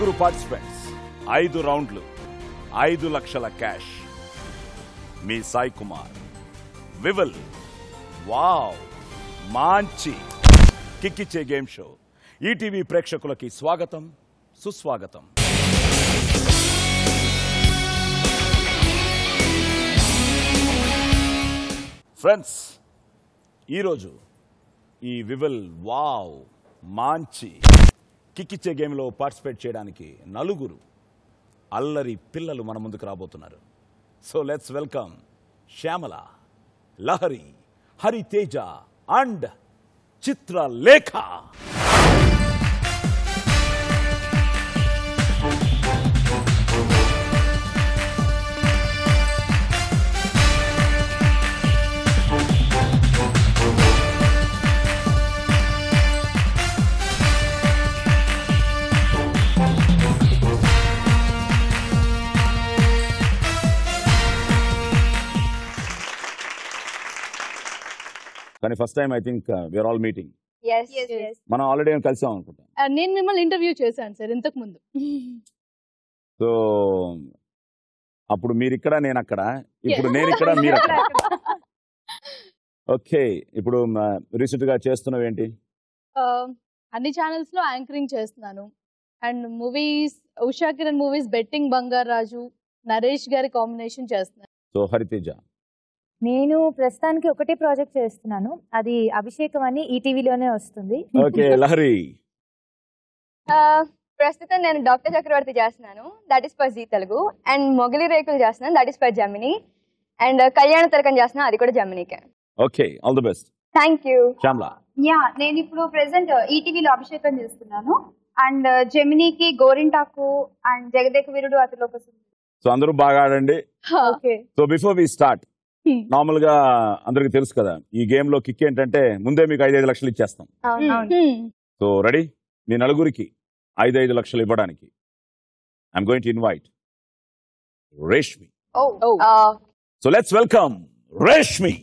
నలుగురు పార్టిసిపెంట్స్, 5 రౌండ్లు, 5 లక్షల క్యాష్. మీ సాయి కుమార్, వివల్. వావ్, మంచి కిక్కిచ్చే గేమ్ షో. ఈటీవీ ప్రేక్షకులకి స్వాగతం, సుస్వాగతం. ఫ్రెండ్స్, ఈరోజు ఈ వివల్ వావ్ మంచి కిక్కిచ్చే గేమ్లో పార్టిసిపేట్ చేయడానికి నలుగురు అల్లరి పిల్లలు మన ముందుకు రాబోతున్నారు. So let's welcome Shyamala, Lahari, Hariteja and Chitralekha. కానీ first time I think we are all meeting. మనం ఆల్రెడీ కలిసాం అనుకుంటా. నేను మిమ్మల్ని ఇంటర్వ్యూ చేశాను సార్ ఇంతకు ముందు. సో అప్పుడు మీరు ఇక్కడ, నేను అక్కడ. ఇప్పుడు నేను ఇక్కడ, మీరు అక్కడ. ఓకే, ఇప్పుడు రీసెంట్ గా చేస్తున్నావు ఏంటి? అన్ని ఛానల్స్ లో యాంకరింగ్ చేస్తున్నాను. And movies, Usha Kiran movies betting బంగారు రాజు, నరేష్ గారి కాంబినేషన్ చేస్తున్నాను. సో హరితేజ, నేను ప్రస్తుతానికి ఒకటే ప్రాజెక్ట్ చేస్తున్నాను, అది అభిషేకం అని ఈటీవీలోనే వస్తుంది. ఓకే లహరి. ప్రస్తుతం నేను డాక్టర్ చక్రవర్తి చేస్తున్నాను, that is for Zee Telugu. And Mogali Rekulu చేస్తున్నాను, that is for Gemini. And Kalyana Tilakam చేస్తున్నాను, అది కూడా జెమినీకే. Okay, all the best. Thank you. Shyamala. నేను ఇప్పుడు ప్రెసెంట్ ఈటీవీలో అభిషేకం చేస్తున్నాను. అండ్ జెమినీకి గోరింటాకు అండ్ జగదేక వీరుడు అతిలోక సుందరి. సో అందరూ బాగా ఆడండి. Okay, so before we start, normal గా అందరికి తెలుసు కదా ఈ గేమ్ లో కిక్ ఏంటంటే ముందే మీకు 5-5 లక్షలు ఇచ్చేస్తాం. So ready? మీ నలుగురికి 5-5 లక్షలు ఇవ్వడానికి I'm going to invite Reshmi. So let's welcome Reshmi.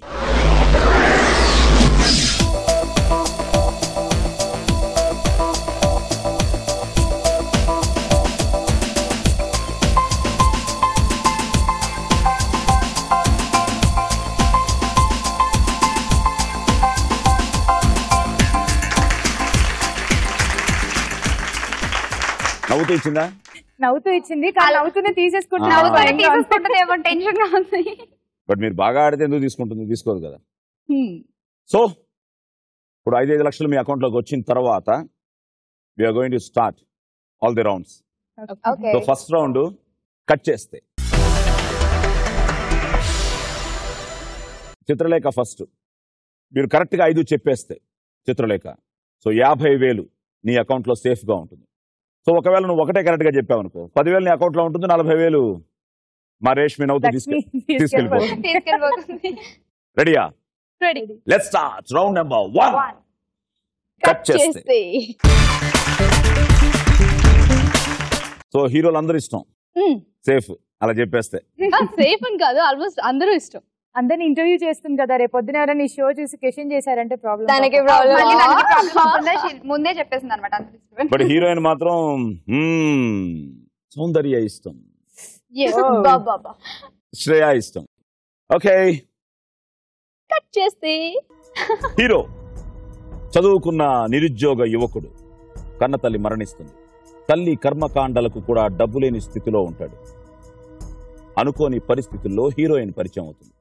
నవ్వుతూ ఇచ్చిందా? నవ్వుతూ ఇచ్చింది, కానీ నవ్వుతూనే తీసేసుకుంటున్నా. టెన్షన్ గా ఉంది. బట్ మీరు బాగా ఆడితే ఎందుకు తీసుకుంటుంది? తీసుకోదు కదా. సో ఇప్పుడు 5-5 లక్షలు మీ అకౌంట్ లోకి వచ్చిన తర్వాత we're going to start all the rounds. So first round cut చేస్తే చిత్రలేఖ ఫస్ట్. మీరు కరెక్ట్ గా 5 చెప్పేస్తే చిత్రలేఖ, సో 50,000 నీ అకౌంట్ లో సేఫ్ గా ఉంటుంది. సో ఒకవేళ నువ్వు ఒకటే కరెక్ట్ గా చెప్పావు అనుకో, 10,000 నీ అకౌంట్ లో ఉంటుంది, 40,000 మా రేష్మి నవ్వుతూ తీసుకెళ్ళిపోతుంది. రెడీయా? Ready. Let's start round number 1. Cut చేస్తే సో హీరోలు అందరూ ఇష్టం, సేఫ్ అలా చెప్పేస్తే. సేఫ్ అని కాదు, ఆల్మోస్ట్ అందరూ ఇష్టం. అందరిని ఇంటర్వ్యూ చేస్తుంది కదా, రేపు పొద్దున ఎవరైనా ఈ షో చూసి క్వశ్చన్ చేశారంటే ప్రాబ్లం. ముందే చెప్పేసింది అనమాట. బట్ హీరోయిన్ మాత్రం సౌందర్య ఇష్టం, శ్రేయ ఇష్టం. ఓకే, కట్ చేస్తే హీరో చదువుకున్న నిరుద్యోగ యువకుడు, కన్నతల్లి మరణిస్తుంది, తల్లి కర్మకాండలకు కూడా డబ్బు లేని స్థితిలో ఉంటాడు. అనుకోని పరిస్థితుల్లో హీరోయిన్ పరిచయం అవుతుంది,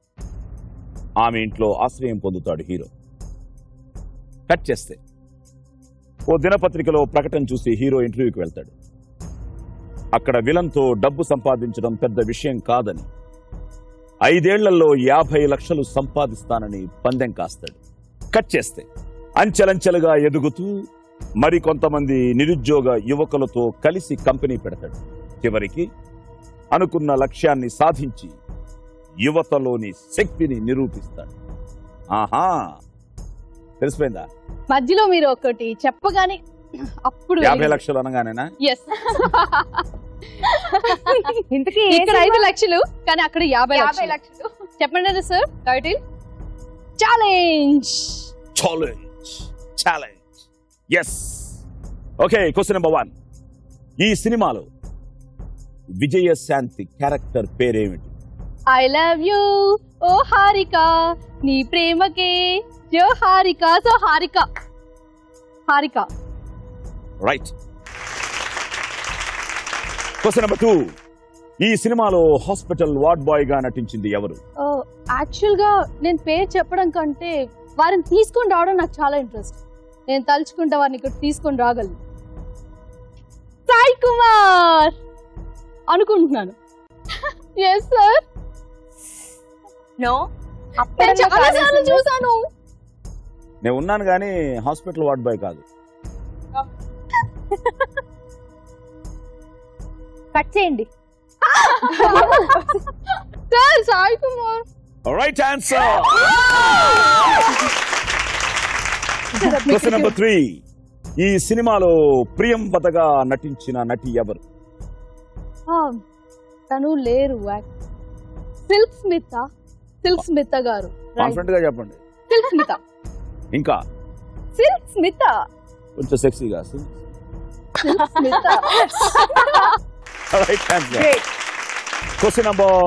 ఆమె ఇంట్లో ఆశ్రయం పొందుతాడు హీరో. కట్ చేస్తే ఓ దినపత్రికలో ప్రకటన చూసి హీరో ఇంటర్వ్యూకి వెళ్తాడు. అక్కడ విలన్తో డబ్బు సంపాదించడం పెద్ద విషయం కాదని, 5 ఏళ్లలో 50 లక్షలు సంపాదిస్తానని పందెం కాస్తాడు. కట్ చేస్తే అంచెలంచెలుగా ఎదుగుతూ మరికొంతమంది నిరుద్యోగ యువకులతో కలిసి కంపెనీ పెడతాడు. చివరికి అనుకున్న లక్ష్యాన్ని సాధించి యువతలోని శక్తిని నిరూపిస్తాడు. ఆహా, తెలిసిపోయిందా? మధ్యలో మీరు ఒకటి చెప్పగానే అప్పుడు 50 లక్షలు అనగానేనా? ఎస్. ఇంతకీ ఇక్కడ 5 లక్షలు, కానీ అక్కడ 50 లక్షలు. చెప్పండి sir title. Challenge. Challenge. Challenge. Yes. Okay, question number 1. ఈ సినిమాలో విజయశాంతి క్యారెక్టర్ పేరేమిటి? ఐ లవ్ యూ ఓ హారిక, నీ ప్రేమకే జో Harika. So Harika. Right. Question number 2. ఈ సినిమాలో హాస్పిటల్ వార్డ్ బాయ్ గా నటించింది ఎవరు? యాక్చువల్ గా నేను పేరు చెప్పడం కంటే వారిని తీసుకొని రావడం నాకు చాలా ఇంట్రెస్ట్. నేను తలుచుకుంటే వారిని ఇక్కడ తీసుకొని రాగలను. సాయి కుమార్ అనుకుంటున్నాను. Yes sir. నో, నేను చాలా సార్లు చూసాను. నేను ఉన్నాను కానీ హాస్పిటల్ వార్డ్ బాయ్ కాదు. కట్ చేయండి. Sir Sai Kumar. Right answer. Question number 3. ఈ సినిమాలో ప్రియంవదగా నటించిన నటి ఎవరు? తను లేరు. సిల్క్ స్మిత గారు. కాన్ఫిడెంట్ గా చెప్పండి. సిల్క్ స్మిత. ఇంకా సిల్క్ స్మిత. కొంచెం సెక్సీగా. Silk Smitha. Right answer. Question number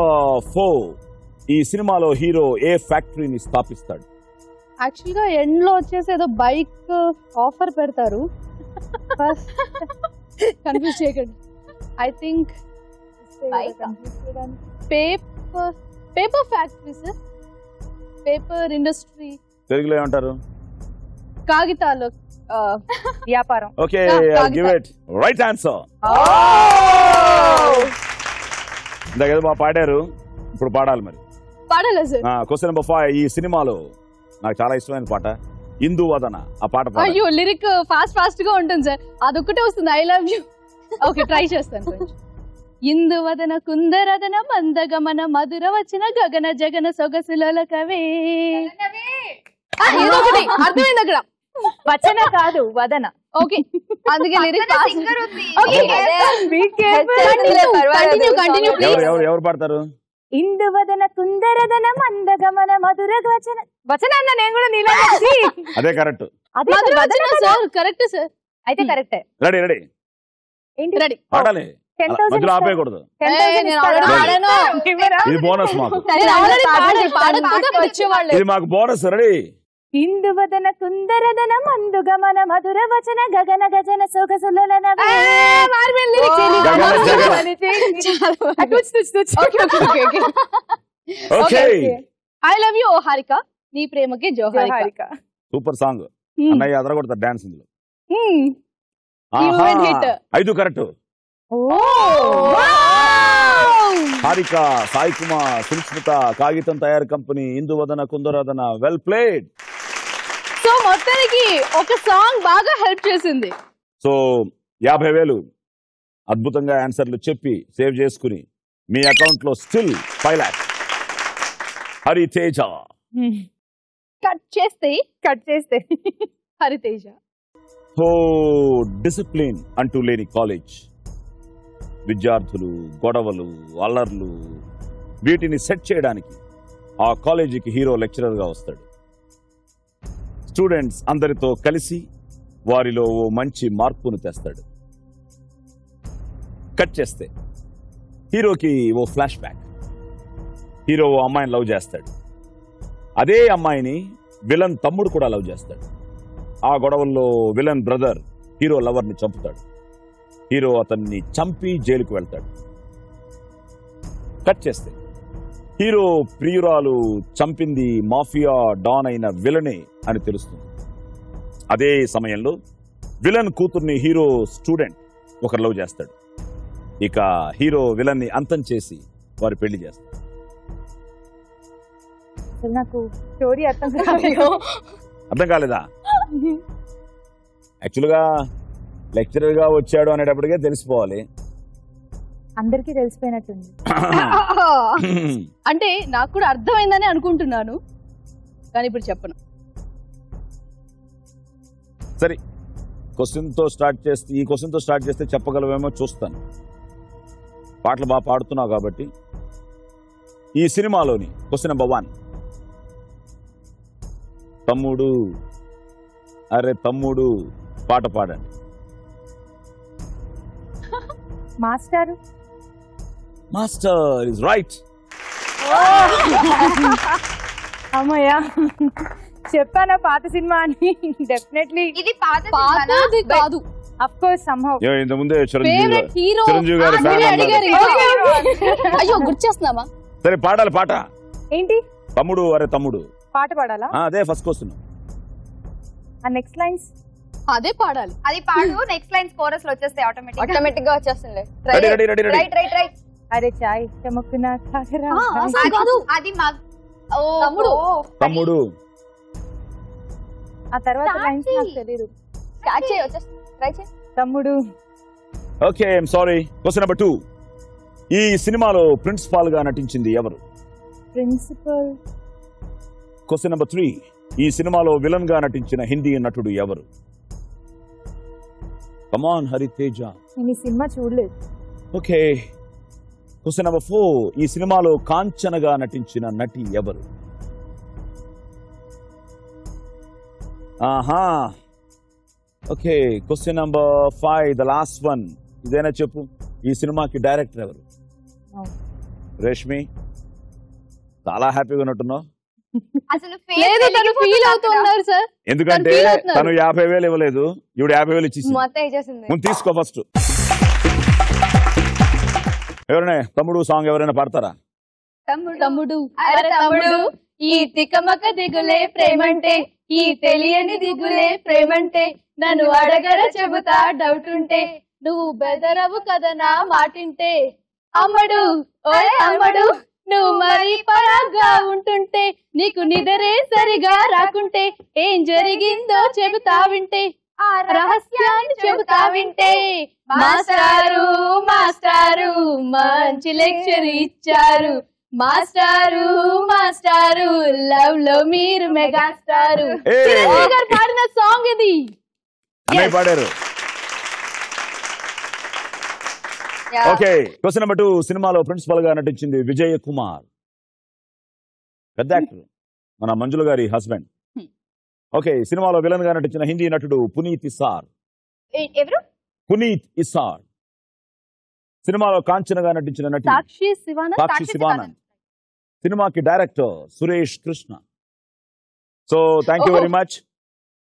4. ఈ సినిమాలో హీరో ఏ ఫ్యాక్టరీని స్థాపిస్తాడు? యాక్చువల్ గా ఎండ్ లో వచ్చేసి ఏదో బైక్ ఆఫర్ పెడతారు. కన్ఫ్యూజ్ చేయకండి. I think paper factory sir. Paper industry. తెలుగులో ఏమంటారు? కాగితాలు వ్యాపారం. Okay, give it. Right answer. ఇందాక బాగా పాడారు, ఇప్పుడు పాడాలి మరి. పాడాలి సార్. Question number 5. ఈ సినిమాలో నాకు చాలా ఇష్టమైన పాట ఇందువదన. ఆ పాట అయ్యో, లిరిక్ ఫాస్ట్ గా ఉంటుంది సార్. అదొక్కటే వస్తుంది. I love you. Okay, try చేస్తాను కొంచెం. ఇందువదన కుందరదన మందగమన మధుర వచ్చిన గగన జగన సొగసుల కవే. అర్థమైంది అక్కడ. వచన కాదు, వదన. ఓకే, అందుకే లిరిక్. ఎవరు పాడతారు? ఇందువదన కుందరదన మందగమన మధుర వచన. వచన అన్న నేను కూడా నీలా అదే కరెక్ట్. Sir correct sir. అయితే కరెక్టే. రెడీ రెడీ ఏంటి రెడీ. పాడాలి, మధ్యలో ఆపేయకూడదు. 10,000 ఇది బోనస్ మాకు. వచ్చేవాళ్ళు. ఇది మాకు బోనస్. రెడీ. ఇందువదన కుందరదన మందుగమన మధుర వచన గగన గజన సొగసుల ఐ లవ్ యూ ఓ హారిక, నీ ప్రేమకే జో హారిక. Super song. అన్నయ్య అదర కొడతారు డాన్స్ ఇందులో. 5 కరెక్ట్. హారిక, సాయి కుమార్, సిల్క్ స్మిత, కాగితం తయారు company, Induvadana Kundaradana. Well played. So మొత్తానికి ఒక సాంగ్ బాగా హెల్ప్ చేసింది. సో 50,000 అద్భుతంగా ఆన్సర్లు చెప్పి సేవ్ చేసుకుని మీ అకౌంట్ లో స్టిల్ 5 lakhs. హరితేజ. కట్ చేస్తే హరితేజ. సో డిసిప్లిన్ అంటూ లేని కాలేజ్. విద్యార్థులు, గొడవలు, అల్లర్లు, వీటిని సెట్ చేయడానికి ఆ కాలేజీకి హీరో లెక్చరర్ గా వస్తాడు. స్టూడెంట్స్ అందరితో కలిసి వారిలో ఓ మంచి మార్పును తెస్తాడు. కట్ చేస్తే హీరోకి ఓ ఫ్లాష్ బ్యాక్. హీరో ఓ అమ్మాయిని లవ్ చేస్తాడు. అదే అమ్మాయిని విలన్ తమ్ముడు కూడా లవ్ చేస్తాడు. ఆ గొడవల్లో విలన్ బ్రదర్ హీరో లవర్ ని చంపుతాడు. హీరో అతన్ని చంపి జైలుకు వెళ్తాడు. కట్ చేస్తే హీరో ప్రియురాలు చంపింది మాఫియా డాన్ అయిన విలనే అని తెలుస్తుంది. అదే సమయంలో విలన్ కూతుర్ని హీరో స్టూడెంట్ ఒకరు లవ్ చేస్తాడు. ఇక హీరో విలన్ ని అంతం చేసి వారి పెళ్లి చేస్తాడు. నాకు స్టోరీ అర్థం కాలేదా? యాక్చువల్గా లెక్చరర్ గా వచ్చాడు అనేటప్పటికే తెలిసిపోవాలి. అందరికీ తెలిసిపోయినట్టుంది. అంటే నాకు కూడా అర్థమైందని అనుకుంటున్నాను, కానీ ఇప్పుడు చెప్పను. సరే, ఈ క్వశ్చన్ తో స్టార్ట్ చేస్తే చెప్పగలవేమో చూస్తాను. పాటలు బాగా పాడుతున్నావు కాబట్టి. ఈ సినిమాలోని క్వశ్చన్ నెంబర్ 1. తమ్ముడు, అరే తమ్ముడు పాట పాడండి. మాస్టర్. Master is right. అమ్మయ్యా, చెప్పానా పాత సినిమా అని. డెఫినెట్లీ ఇది పాత పాతది కాదు. Of course somehow. ఇంత ముందే ఫేవరెట్ హీరో చిరంజీవి గారి fan మీరే అన్నారు. అడిగారు. అయ్యో గుర్తు చేస్తున్నామా? సరే పాడాలి పాట. ఏంటి తమ్ముడు అరే తమ్ముడు పాట పాడాలా? అదే ఫస్ట్ క్వశ్చన్. ఆ నెక్స్ట్ లైన్స్ అదే పాడాలి. అది పాడు, నెక్స్ట్ లైన్స్ కోరస్ లో వచ్చేస్తాయి ఆటోమేటిక్ గా వచ్చేస్తుంది. Ready ready ready ready. Try అరే చాయ్ చమక్కున తాగరా. కాదు అది మా తమ్ముడు. తమ్ముడు ఆ తర్వాత లైన్స్ నాకు తెలియదు. క్యాచ్ చేయి, వచ్చేస్తుంది. ట్రై చేయి. తమ్ముడు. Okay I'm sorry. Question number 2. ఈ సినిమాలో ప్రిన్సిపాల్ గా నటించింది ఎవరు? ప్రిన్సిపల్. Question number 3. ఈ సినిమాలో విలన్ గా నటించిన హిందీ నటుడు ఎవరు? కమాన్ హరితేజ. నేను ఈ సినిమా చూడలేదు. ఓకే. Question number 4. ఈ సినిమాలో కాంచనగా నటించిన నటి ఎవరు? ఆహా. Okay. Question number 5, the last one. ఇదేనా చెప్పు. ఈ సినిమాకి డైరెక్టర్ ఎవరు? రేష్మి చాలా హ్యాపీగా ఉన్నట్టున్నావు. అసలు లేదు తను ఫీల్ అవుతున్నారు సార్. ఎందుకంటే feel అవుతున్నారు. తను 50,000 ఇవ్వలేదు, ఈవిడ 50,000 ఇచ్చేసి. మొత్తం ఇచ్చేసింది. ముందు తీసుకో ఫస్ట్. ఎవరైనా తమ్ముడు సాంగ్ ఎవరైనా పాడతారా? తమ్ముడు అరే తమ్ముడు, ఈ తికమక దిగులే ప్రేమంటే, ఈ తెలియని దిగులే ప్రేమంటే, నన్ను అడగర చెబుతా డౌట్ ఉంటే, నువ్వు బెదరవు కదా నా మాటింటే, అమ్మడు ఓయ్ అమ్మడు, నువ్వు మరీ పరాగ్గా ఉంటుంటే, నీకు నిదరే సరిగా రాకుంటే, ఏం జరిగిందో చెబుతా వింటే, ఆ రహస్యాన్ని చెబుతా వింటే, మాస్టారు మాస్టారు మంచి లెక్చర్ ఇచ్చారు, మాస్టారు మాస్టారు లవ్ లో మీరు మెగాస్టారు. Hey. చిరంజీవి గారు పాడిన సాంగ్ ఇది. అన్నయ్య పాడారు. Yeah. ఓకే. Question number 2. సినిమాలో ప్రిన్సిపల్ గా నటించింది విజయ్ కుమార్, పెద్ద యాక్టర్, మన మంజుల గారి హస్బెండ్. ఓకే. సినిమాలో విలన్ గా నటించిన హిందీ నటుడు పునీత్ ఇస్సార్. ఎవరు? పునీత్ ఇస్సార్. సినిమాలో కాంచనగా నటించిన నటి సాక్షి శివానంద్. సాక్షి శివానంద్. సినిమాకి director Suresh Krishna. So thank you very much.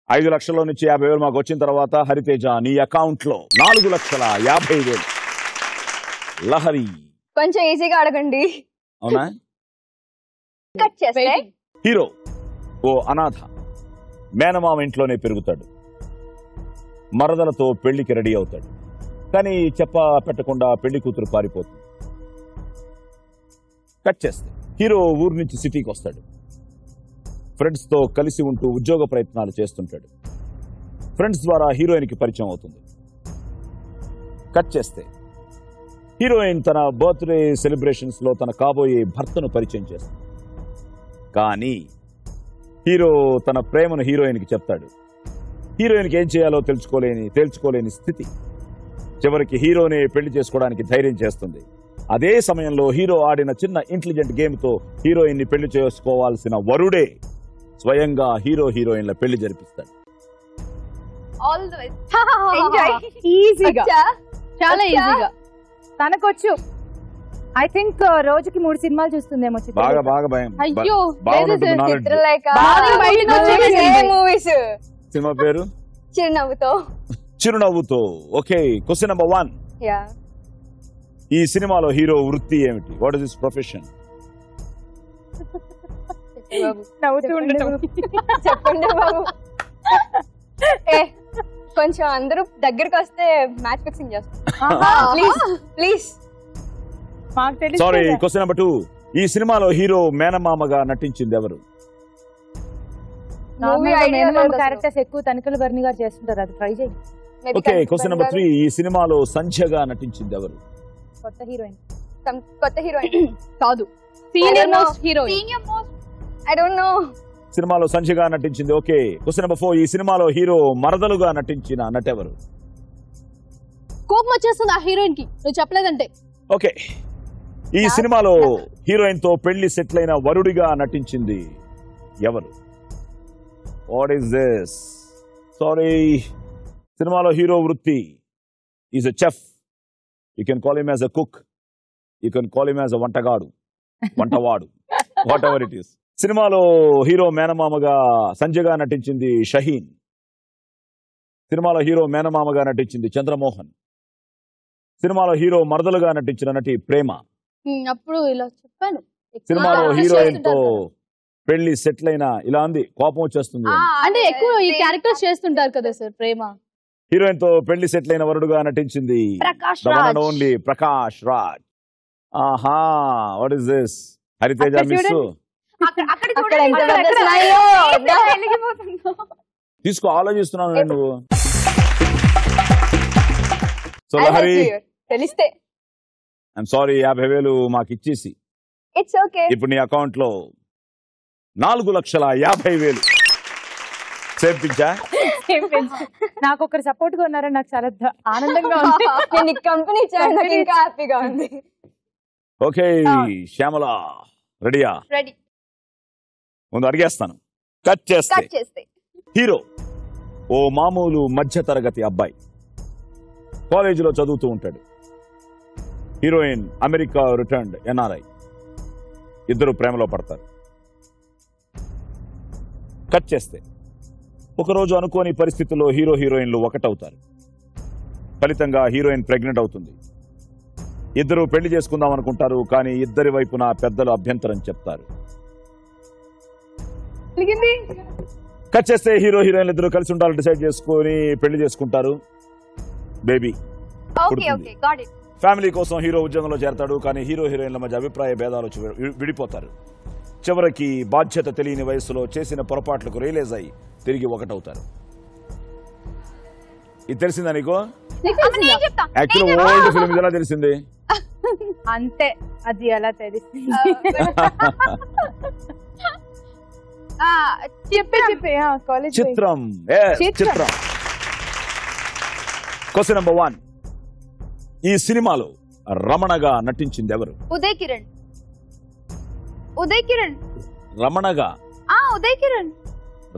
5 లక్షల నుంచి 50,000 మాకు వచ్చిన తర్వాత హరితేజ నీ అకౌంట్ లో 4,50,000. లహరి కొంచెం ఈజీగా అడగండి. అవునా? కట్ చేస్తే హీరో ఓ అనాథ, మేనమామ ఇంట్లోనే పెరుగుతాడు, మరదలతో పెళ్లికి రెడీ అవుతాడు. కానీ చెప్ప పెట్టకుండా పెళ్లి కూతురు పారిపోతుంది. కట్ చేస్తే హీరో ఊరు నుంచి సిటీకి వస్తాడు. ఫ్రెండ్స్ తో కలిసి ఉంటూ ఉద్యోగ ప్రయత్నాలు చేస్తుంటాడు. ఫ్రెండ్స్ ద్వారా హీరోయిన్ కి పరిచయం అవుతుంది. కట్ చేస్తే హీరోయిన్ తన బర్త్డే సెలబ్రేషన్స్ లో తన కాబోయే భర్తను పరిచయం చేస్తుంది. కానీ హీరో తన ప్రేమను హీరోయిన్ కి చెప్తాడు. హీరోయిన్ కి ఏం చేయాలో తేల్చుకోలేని స్థితి. చివరికి హీరోనే పెళ్లి చేసుకోవడానికి ధైర్యం చేస్తుంది. అదే సమయంలో హీరో ఆడిన చిన్న ఇంటెలిజెంట్ గేమ్ తో హీరోయిన్ ని పెళ్లి చేసుకోవాల్సిన వరుడే స్వయంగా హీరోయిన్ల పెళ్లి జరిపిస్తాడు. All the way. ఎంజాయ్. ఈజీగా, చాలా ఈజీగా తనకొచ్చు. ఐ థింక్ రోజుకి 3 సినిమాలు చూస్తుందేమో. బాగా బాగా భయం. అయ్యో, బాగున్నట్టుంది లేదు knowledge. చిత్రలేఖ బాగా బయటకు వచ్చేసింది. మూవీస్ సినిమా పేరు చిరునవ్వుతో. చిరునవ్వుతో. ఓకే. Question number 1. యా. ఈ సినిమాలో హీరో వృత్తి ఏమిటి? What is his profession? నవ్వుతూ ఉండటం. చెప్పండి బాబు. కొంచెం అందరూ దగ్గరికి వస్తే మ్యాచ్ ఫిక్సింగ్ చేస్తాం. Please please. మాకు తెలుసు. సారీ. Question number 2. ఈ సినిమాలో హీరో మేనమామగా నటించింది ఎవరు? మూవీ ఐడియా క్యారెక్టర్స్ ఎక్కువ తనిఖీలు బర్ని గారు చేస్తుంటారు, అది ట్రై చేయి. ఓకే. Question number 3. ఈ సినిమాలో సంధ్యగా నటించింది ఎవరు? కొత్త హీరోయిన్. కొత్త హీరోయిన్ కాదు, senior most heroine. Senior most. I don't no. సినిమాలో సంధ్యగా నటించింది. ఓకే. Question number 4. ఈ సినిమాలో హీరో మరదలుగా నటించిన నటెవరు? కోపం వచ్చేస్తుంది ఆ హీరోయిన్ కి నువ్వు చెప్పలేదంటే. ఓకే. ఈ సినిమాలో హీరోయిన్ తో పెళ్లి సెటిల్ అయిన వరుడిగా నటించింది ఎవరు? What is this? సారీ. సినిమాలో హీరో వృత్తి is a chef. You can call him as a cook, you can call him as a వంటవాడు, వాట్ ఎవర్ ఇట్ ఈస్. సినిమాలో హీరో మేనమామగా సంజయ్గా నటించింది షహీన్. సినిమాలో హీరో మేనమామగా నటించింది చంద్రమోహన్. సినిమాలో హీరో మరదలుగా నటించిన నటి ప్రేమ. అప్పుడు ఇలా చెప్పాను. సినిమాలో హీరోయిన్ తో పెళ్లి సెటిల్ అయినా ఇలా ఉంది, కోపం వచ్చేస్తుంది. అంటే ఎక్కువ ఈ క్యారెక్టర్స్ చేస్తుంటారు కదా సార్ ప్రేమ. హీరోయిన్ తో పెళ్లి సెటిల్ అయిన వరుడుగా నటించింది ఓన్లీ ప్రకాష్ రాజ్. ఆహా, what is this? Hariteja miss. తీసుకో, ఆలోచిస్తున్నాను నేను. సో లహరి, తెలిస్తే ఐఎమ్ సారీ, 50,000 మాకు ఇచ్చేసి ఇట్స్ ఓకే. ఇప్పుడు నీ అకౌంట్ లో 4,50,000 చేర్పించా. నాకు ఒకరు సపోర్ట్ గా ఉన్నారని నాకు చాలా ఆనందంగా ఉంది. నేను కంపెనీ ఇచ్చాను, నాకు ఇంకా హ్యాపీగా ఉంది. ఓకే శ్యామల, రెడీయా? రెడీ. ముందు అడిగేస్తాను. కట్ చేస్తే హీరో ఓ మామూలు మధ్య తరగతి అబ్బాయి, కాలేజీలో చదువుతూ ఉంటాడు. Heroine America returned NRI. ఇద్దరు ప్రేమలో పడతారు. కట్ చేస్తే ఒకరోజు అనుకోని పరిస్థితుల్లో హీరో హీరోయిన్లు ఒకటవుతారు. ఫలితంగా హీరోయిన్ ప్రెగ్నెంట్ అవుతుంది. ఇద్దరు పెళ్లి చేసుకుందాం అనుకుంటారు, కానీ ఇద్దరి వైపున పెద్దలు అభ్యంతరం చెప్తారు. కట్ చేస్తే హీరో హీరోయిన్లు ఇద్దరు కలిసి ఉండాలని డిసైడ్ చేసుకుని పెళ్లి చేసుకుంటారు. బేబీ పుడుతుంది. ఫ్యామిలీ కోసం హీరో ఉద్యోగంలో చేరతాడు, కానీ హీరో హీరోయిన్ల మధ్య అభిప్రాయ భేదాలు విడిపోతారు. చివరికి బాధ్యత తెలియని వయసులో చేసిన పొరపాట్లకు రియలైజ్ అయ్యి తిరిగి ఒకటవుతారు. ఇది తెలిసిందా నీకు? యాక్చువల్లీ ఓల్డ్ ఫిల్మ్ ఇది ఎలా తెలిసింది? అంతే, అది ఎలా తెలిసింది? చిత్రం. చిత్రం. Question number 1. ఈ సినిమాలో రమణగా నటించింది ఎవరు? ఉదయ్ కిరణ్. ఉదయ్ కిరణ్. రమణగా? ఉదయ్ కిరణ్.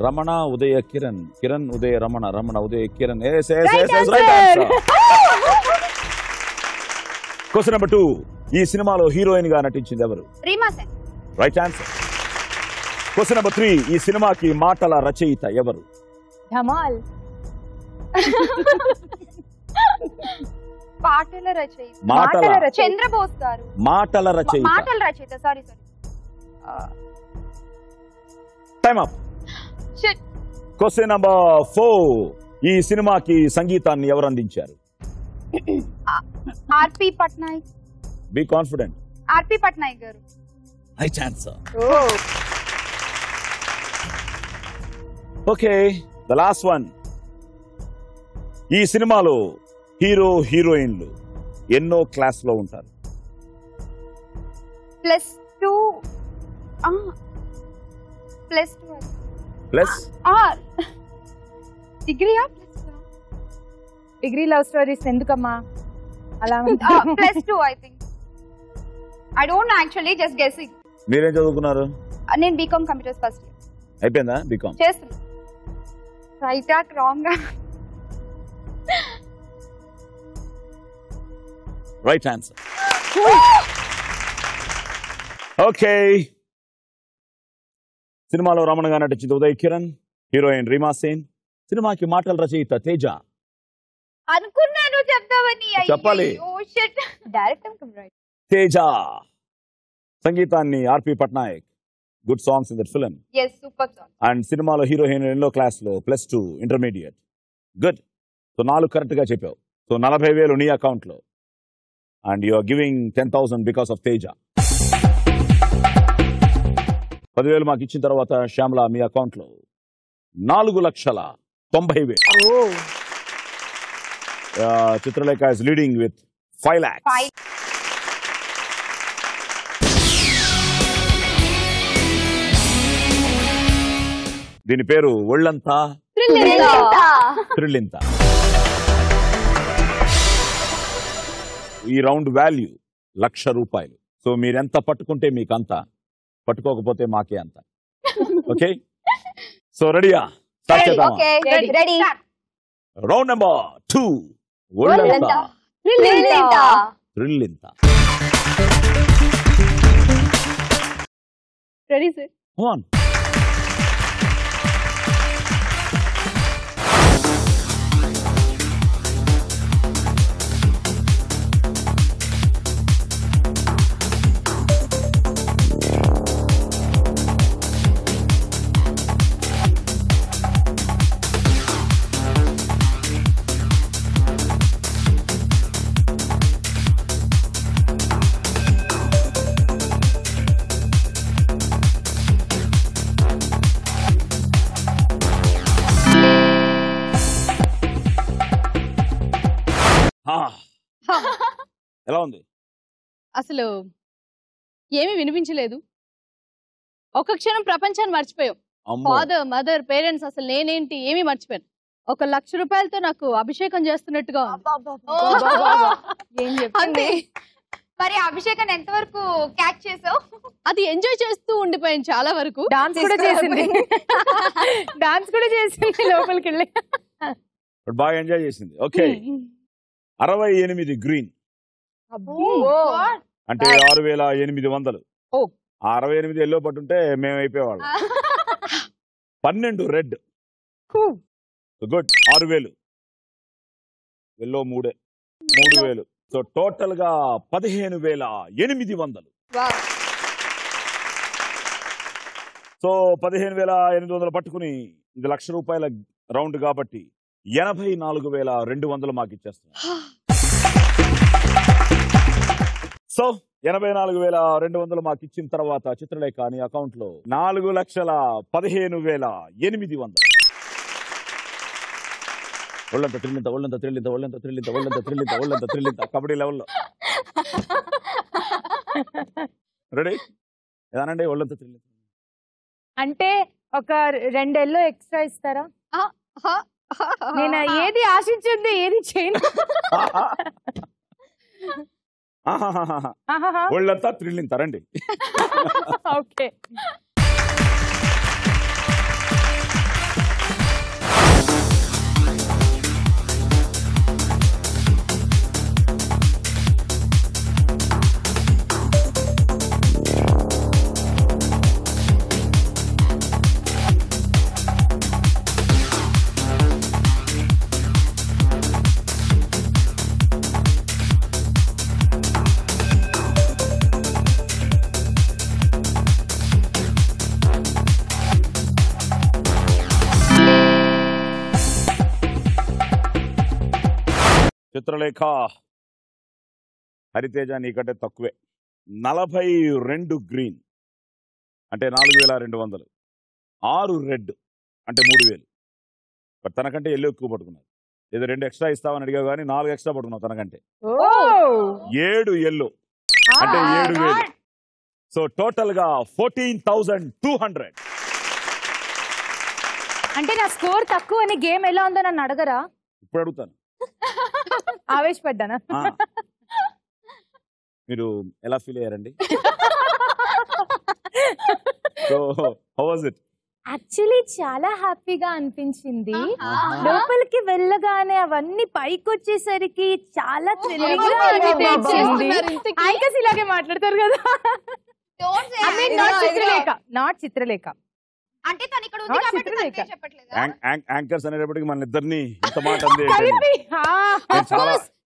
రమణ, ఉదయ కిరణ్, కిరణ్ ఉదయ రమణ, రమణ ఉదయ కిరణ్. Question number 2. ఈ సినిమాలో హీరోయిన్ గా నటించింది ఎవరు? Reema Sen. Right answer. Question number 3. ఈ సినిమాకి మాటల రచయిత ఎవరు? ధమాల్. పాటల రచయిత. చంద్రబోస్ గారు. మాటల రచయిత. Sorry. Time up. Question number 4. ఈ సినిమాకి సంగీతాన్ని ఎవరు అందించారు? ఆర్పి పట్నాయక్. Be confident. ఆర్పి పట్నాయక్ గారు. Right answer. Okay, the last one. ఈ సినిమాలో హీరో హీరోయిన్లు ఎన్నో క్లాస్ లో ఉంటారు? +2. ప్లస్ డిగ్రీ లవ్ స్టోరీస్ ఎందుకమ్మా అలా? +2 I think. I don't know actually, just guessing. మీరేం చదువుకున్నారు? నేను బీకామ్ కంప్యూటర్స్ ఫస్ట్ ఇయర్. అయిపోయిందా బీకామ్? చేస్తున్నా. Right or wrong? Right answer. Okay, సినిమాలో రమణగా నటించింది ఉదయ్ కిరణ్, హీరోయిన్ రీమా సేన్. సినిమాకి మాటల రచయిత తేజ. అనుకున్నాను చెప్తామని. చెప్పాలి. తేజ. సంగీతాన్ని RP Patnaik. Good songs in that film. yes, super song. And సినిమాలో హీరోయిన్ ఎన్నో క్లాస్ లో +2 ఇంటర్మీడియట్. గుడ్. సో 4 కరెక్ట్ గా చెప్పావు. సో 40,000 నీ అకౌంట్ లో. And you are giving 10,000 because of Teja. 10,000 మాకు ఇచ్చిన తర్వాత శ్యామల మీ అకౌంట్ లో 4,90,000. Chitralekha is leading with 5 lakhs. దీని పేరు ఒళ్ళంతా థ్రిల్లింత. ఈ రౌండ్ వాల్యూ 1,00,000 రూపాయలు. సో మీరెంత పట్టుకుంటే మీకు అంత, పట్టుకోకపోతే మాకే అంత. ఓకే, సో రెడీయా? స్టార్ట్ చేద్దామా? రెడీ. Round number 2. ఒళ్ళంతా థ్రిల్ ఇంత. Ready sir? ఆన్. ఎలా ఉంది? అసలు ఏమీ వినిపించలేదు. ఒక క్షణం ప్రపంచాన్ని మర్చిపోయాం. ఫాదర్, మదర్, పేరెంట్స్, అసలు నేనేంటి ఏమీ మర్చిపోయాను. 1 లక్ష రూపాయలతో నాకు అభిషేకం చేస్తున్నట్టుగా ఏం చెప్పింది. మరి అభిషేకం ఎంతవరకు క్యాచ్ చేసావు? అది ఎంజాయ్ చేస్తూ ఉండిపోయాను చాలా వరకు. డాన్స్ కూడా చేసింది. డాన్స్ కూడా చేసింది లోపలికి వెళ్ళి. బాగా ఎంజాయ్ చేసింది. ఓకే, 68 గ్రీన్ అంటే 6800. ఆ 68 ఎల్లో పట్టుంటే మేము అయిపోయేవాళ్ళం. 12 red. Good. 6000 yellow 3000. So total గా 15800. సో 15800 పట్టుకుని ఇది 1 లక్ష రూపాయల రౌండ్ కాబట్టి 84200 మాకు ఇచ్చేస్తున్నాం. సో 84200 మాకు ఇచ్చిన తర్వాత చిత్రలేఖ నీ అకౌంట్ లో 4,15,800. ఒళ్ళంత త్రిల్లింత కబడ్డీ లెవెల్లో. రెడీ? ఏదానండి ఒళ్ళంత త్రిల్లింత అంటే ఒక 2 ఎల్లో ఎక్స్ట్రా ఇస్తారా? నేను ఏది ఆశించింది ఏది చేయను. ఒళ్ళంతా త్రిల్లింత. రండి. ఓకే. చిత్రలేఖ, హరితేజ నీకంటే తక్కువే. 42 గ్రీన్ అంటే 4200. 6 రెడ్ అంటే 3000. బట్ తనకంటే ఎల్లో ఎక్కువ పట్టుకున్నారు. ఏదో 2 ఎక్స్ట్రా ఇస్తామని అడిగా కానీ 4 ఎక్స్ట్రా పట్టుకున్నావు తనకంటే. 7 ఎల్లో అంటే 7000. సో టోటల్ గా 14,200. అంటే నా స్కోర్ తక్కువ అని గేమ్ ఎలా ఉందో నన్ను అడగరా? ఇప్పుడు అడుగుతాను. ఆవేశపడ్డానా? మీరు ఎలా ఫీల్ అయ్యారండి? So how was it? Actually చాలా హ్యాపీగా అనిపించింది. లోపలికి వెళ్ళగానే అవన్నీ పైకి వచ్చేసరికి చాలా థ్రిల్లింగ్ గా అనిపించింది. యాంకర్స్ ఇలాగే మాట్లాడతారు కదా. నాట్ చిత్రలేఖ. అంటే తను ఇక్కడ ఉంది కాబట్టి తనకే చెప్పట్లేదా? యాంకర్స్ అనేటప్పటికి మన ఇద్దరిని ఇంత మాట అంది.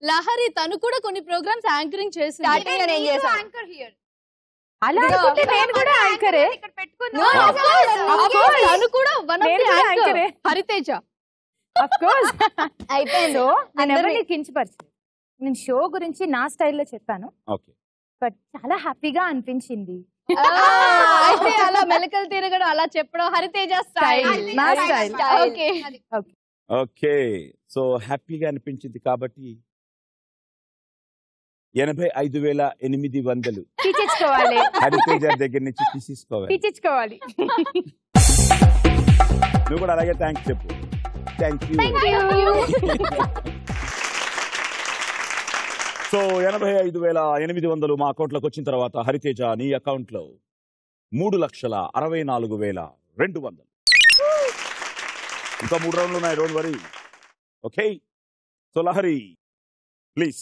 లహరి తను కూడా కొన్ని ప్రోగ్రామ్స్ యాంకరింగ్ చేసింది. Anchor here. అలా అనుకుంటే నేను కూడా యాంకరే. ఇక్కడ పెట్టుకున్నా. తను కూడా వన్ ఆఫ్ ది యాంకరే. హరితేజ ఆఫ్ కోర్స్ అయిపోయింది. నేను ఎవరిని కించపరచలేదు. నేను షో గురించి నా స్టైల్లో చెప్పాను. ఓకే. బట్ చాలా హ్యాపీగా అనిపించింది. అయితే అలా మెలకలు తిరగడం అలా చెప్పడం హరితేజ స్టైల్. నా స్టైల్. Okay okay. సో హ్యాపీగా అనిపించింది కాబట్టి 85,800 తీసుకోవాలి. హరితేజ దగ్గర నుంచి తీసుకోవాలి. నువ్వు కూడా అలాగే థ్యాంక్స్ చెప్పు. Thank you. సో 85,800 మా అకౌంట్లోకి వచ్చిన తర్వాత హరితేజ నీ అకౌంట్ లో 3,64,200. ఇంకా 3 రౌండ్లు ఉన్నాయి. Don't worry. Okay. So Lahari please.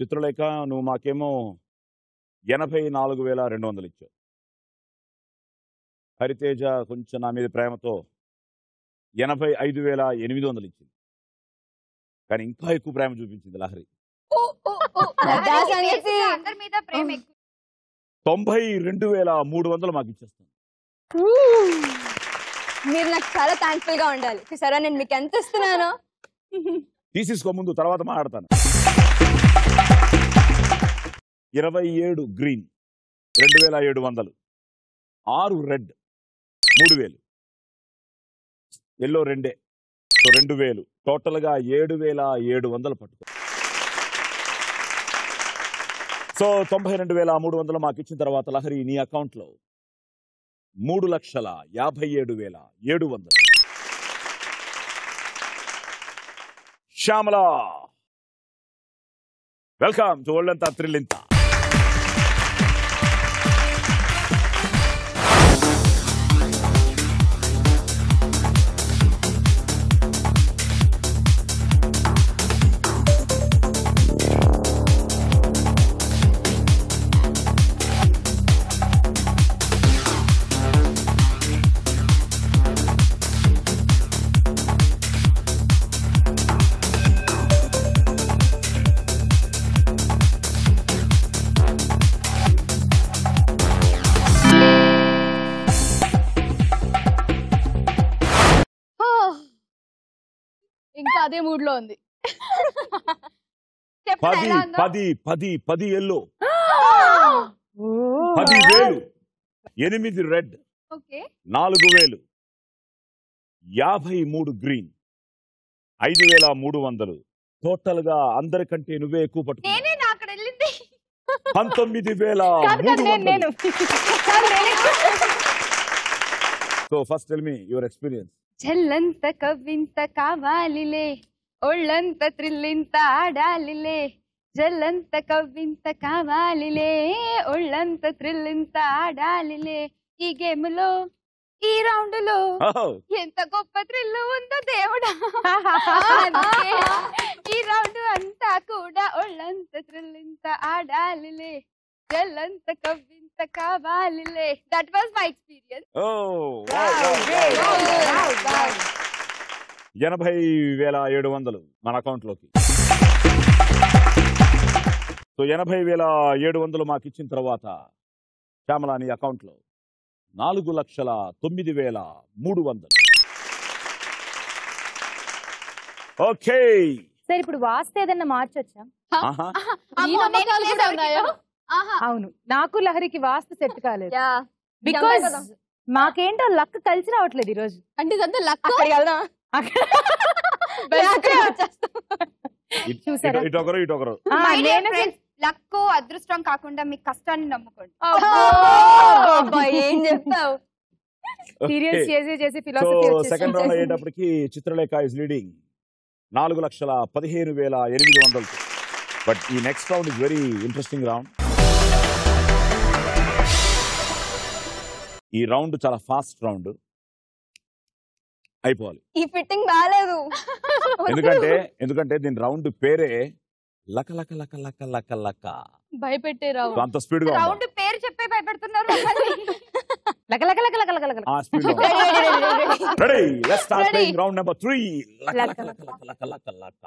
Chitralekha నువ్వు మాకేమో 84,200 ఇచ్చావు. హరితేజ కొంచెం నా మీద ప్రేమతో 85,800 ఇచ్చింది. కానీ ఇంకా ఎక్కువ ప్రేమ చూపించింది లహరి. అందరి మీద ప్రేమ ఎక్కువ. 92,300 మాకు ఇచ్చేస్తాను. మీరు నాకు చాలా థ్యాంక్ఫుల్ గా ఉండాలి. సరే నేను మీకు ఎంత ఇస్తున్నానో తీసుకో ముందు, తర్వాత మాట్లాడతాను. 27 గ్రీన్ 2,700, 6 రెడ్ 3,000, ఎల్లో 2, సో 2,000, టోటల్గా 7,700 పట్టుకో. సో 92,300 మాకు ఇచ్చిన తర్వాత లహరి నీ అకౌంట్లో 3,57,700. శ్యామల, వెల్కమ్ టు ఒళ్ళంతా థ్రిల్లింత. ఇంకా అదే మూడ్ లో ఉంది. 10 ఎల్లో, 10,000, 8 రెడ్, 4,000, 53 గ్రీన్, 5,300. టోటల్ గా అందరికంటే నువ్వే ఎక్కువ పట్టుకున్నావు. 19,300. So first tell me your experience. చెల్లంత కవ్వింత కావాలిలే, ఒళ్ళంత త్రిల్లింత ఆడాలిలే. జల్లంత కవ్వింత కావాలిలే, ఒళ్ళంత త్రిల్లింత ఆడాలిలే. ఈ గేమ్ లో ఈ రౌండ్ లో ఎంత గొప్ప థ్రిల్ ఉందో దేవుడా. ఈ రౌండ్ అంతా కూడా ఒళ్ళంత త్రిల్లింత ఆడాలిలే, జల్లంత కవ్వింత కావాలిలే. That was my experience. 80,700 మన అకౌంట్ లోకి. సో 80,700 మాకు ఇచ్చిన తర్వాత శ్యామల నీ అకౌంట్ లో 4,09,300. ఓకే సరే, ఇప్పుడు వాస్తే ఏదన్నా మార్చొచ్చా? అవును, నాకు లహరికి వాస్తు సెట్ కాలేదు. బికాజ్ మాకేంటో లక్ కలిసి రావట్లేదు ఈ రోజు. అంటే ఇదంతా లక్. చూసారా, ఇటొకరు లక్ అదృష్టం కాకుండా మీ కష్టాన్ని నమ్ముకోండి. ఏం చెప్తావు? సీరియస్ చేసి ఫిలాసఫీ. సెకండ్ రౌండ్ అయ్యేటప్పటికి చిత్రలేఖ ఇస్ లీడింగ్ 4,15,800. బట్ ఈ next round is very interesting round. ఈ రౌండ్ చాలా ఫాస్ట్ రౌండ్ అయిపోవాలి. ఈ ఫిట్టింగ్ బాగాలేదు. ఎందుకంటే దీని రౌండ్ పేరే లక లక లక లక లక లక. భయపెట్టే రౌండ్. అంత స్పీడ్ గా రౌండ్ పేరు చెప్పే భయపెడుతున్నారు. లక లక లక లక లక లక. ఆ స్పీడ్ లో. Ready, let's start playing round number 3. లక లక లక లక లక లక.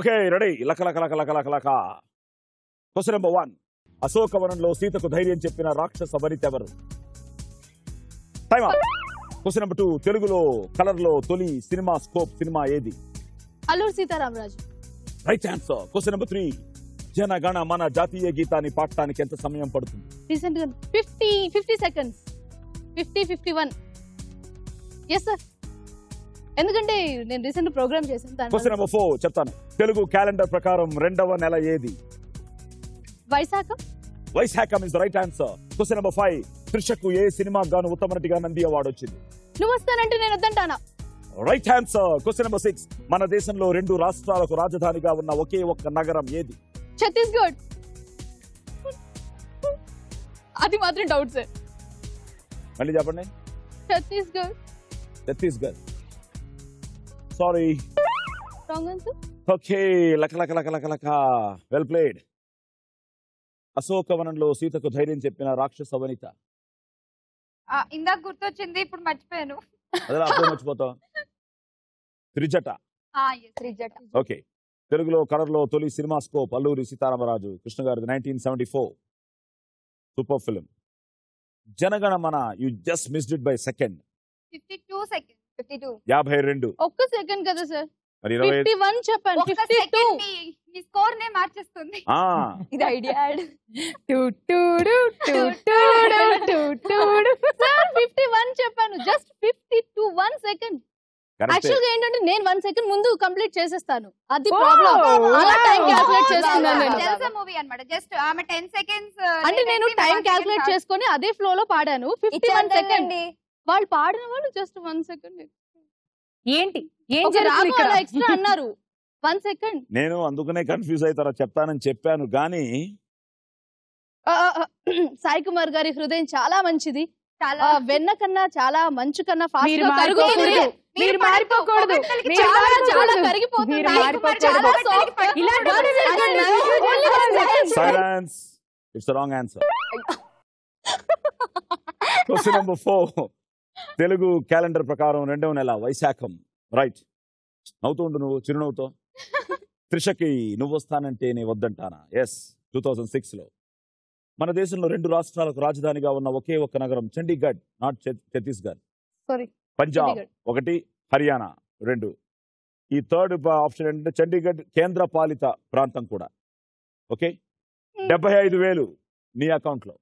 ఓకే రెడీ, లక లక లక లక లక లక. Question number 1. అశోకవనంలో సీతకు ధైర్యం చెప్పిన రాక్షస వనిత ఎవరు? Time out. Question number 2. తెలుగులో కలర్ లో తొలి సినిమా స్కోప్ సినిమా ఏది? Alluri Sitaramaraju. Right answer. Question number 3. జనగణ మన జాతీయ గీతాన్ని పాడటానికి ఎంత సమయం పడుతుంది? రీసెంట్ గా 50 సెకండ్స్. 51. ఎస్ సార్, ఎందుకంటే నేను రీసెంట్ ప్రోగ్రామ్ చేశాను. క్వశ్చన్ నెంబర్ 4 చెప్తాను. తెలుగు క్యాలెండర్ ప్రకారం 2వ నెల ఏది? వైశాఖం. వైశాఖం is the right answer. Question number 5. త్రిషకు ఏ సినిమా గాను ఉత్తమ నటిగా నంది అవార్డు వచ్చింది? నువ్వు వస్తానంటే నేను వద్దంటానా? Right answer. Question number 6. మన దేశంలో 2 రాష్ట్రాలకు రాజధానిగా ఉన్న ఒకే ఒక్క నగరం ఏది? ఛత్తీస్గఢ్. అది మాత్రం డౌట్ సార్. మళ్ళీ చెప్పండి. Chhattisgarh. Sorry, wrong answer. Okay, లక లక లక లక లక, వెల్ ప్లేడ్. అశోకవనంలో సీతకు ధైర్యం చెప్పిన రాక్షస వనిత. ఇందాక గుర్తొచ్చింది, ఇప్పుడు మర్చిపోయాను. అదే అప్పుడు మర్చిపోతావు. త్రిజట. త్రిజట. ఓకే, తెలుగులో కలర్లో తొలి సినిమా స్కోప్ అల్లూరి సీతారామరాజు కృష్ణ గారిది 1974 super film. Janaganamana you just missed it by second. 52 seconds. 52. 52. ఒక్క సెకండ్ కదా సార్, మరి 25. 51 చెప్పాను. 52 మీ స్కోర్ నే మార్చేస్తుంది. ఇది ఐడియా యాడ్. సార్ 51 చెప్పాను, జస్ట్ 52 1 సెకండ్. యాక్చువల్ గా ఏంటంటే నేను 1 సెకండ్ ముందు కంప్లీట్ చేసేస్తాను, అది ప్రాబ్లం. అలా టైం క్యాల్కులేట్ చేస్తున్నాను నేను. జల్సా మూవీ అన్నమాట. జస్ట్ ఆమె 10 seconds అంటే నేను టైం క్యాల్కులేట్ చేసుకొని అదే ఫ్లో లో పాడాను. 51 సెకండ్. వాళ్ళు పాడిన వాళ్ళు జస్ట్ 1 సెకండ్. ఏంటి ఎక్స్ట్రా అన్నారు 1 సెకండ్. నేను అందుకనే కన్ఫ్యూజ్ అవుతారా చెప్తానని చెప్పాను కానీ సాయి కుమార్ గారి హృదయం చాలా మంచిది. చాలా వెన్న కన్నా చాలా మంచు కన్నా ఫాస్ట్ మీరు గా కరుగుతుంది. మీరు మారిపోకూడదు. చాలా కరిగిపోతుంది. Silence, it's wrong answer. Question number 4. Telugu calendar ప్రకారం 2వ నెల వైశాఖం. రైట్, నవ్వుతుండు నువ్వు చిరునవ్వుతో. త్రిషకి నువ్వు వస్తానంటే నే వద్దంటానా. ఎస్, 2006లో మన దేశంలో 2 రాష్ట్రాలకు రాజధానిగా ఉన్న ఒకే ఒక్క నగరం చండీగఢ్, నాట్ ఛత్తీస్గఢ్. సారీ, పంజాబ్ 1, హర్యానా 2. ఈ థర్డ్ ఆప్షన్ ఏంటంటే చండీగఢ్ కేంద్ర పాలిత ప్రాంతం కూడా. ఓకే, 75,000 మీ అకౌంట్లో,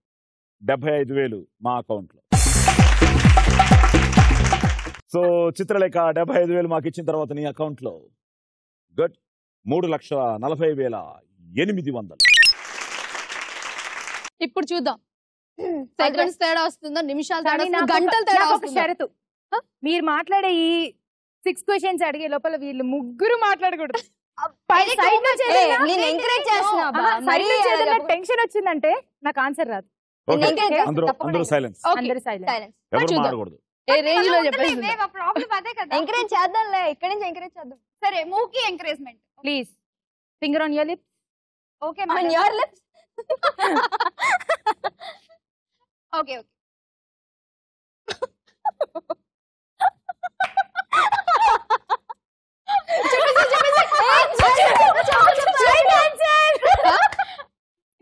75,000 మా అకౌంట్లో. సో చిత్రలేఖ 75,000 మాకు ఇచ్చిన తర్వాత నీ అకౌంట్లో గుడ్ 3,40,800. ఇప్పుడు చూద్దాం సెకండ్స్ తేడా వస్తుందా, నిమిషాలు తేడా వస్తుందా, గంటలు తేడా వస్తుందా? షరతు, మీరు మాట్లాడే ఈ 6 క్వశ్చన్స్ అడిగే లోపల వీళ్ళు ముగ్గురు మాట్లాడకూడదు. టెన్షన్ వచ్చిందంటే నాకు ఆన్సర్ రాదు. అందరూ సైలెన్స్, ఎవరు మాట్లాడకూడదు. ఏ రేంజ్ లో చెప్పేసి ప్రాబ్లం అదే కదా. ఎంకరేజ్ చేద్దాంలే, ఇక్కడి నుంచి ఎంకరేజ్ చేద్దాం. సరే, మూకి encouragement please. Finger on your lips. Okay On your lips. Okay.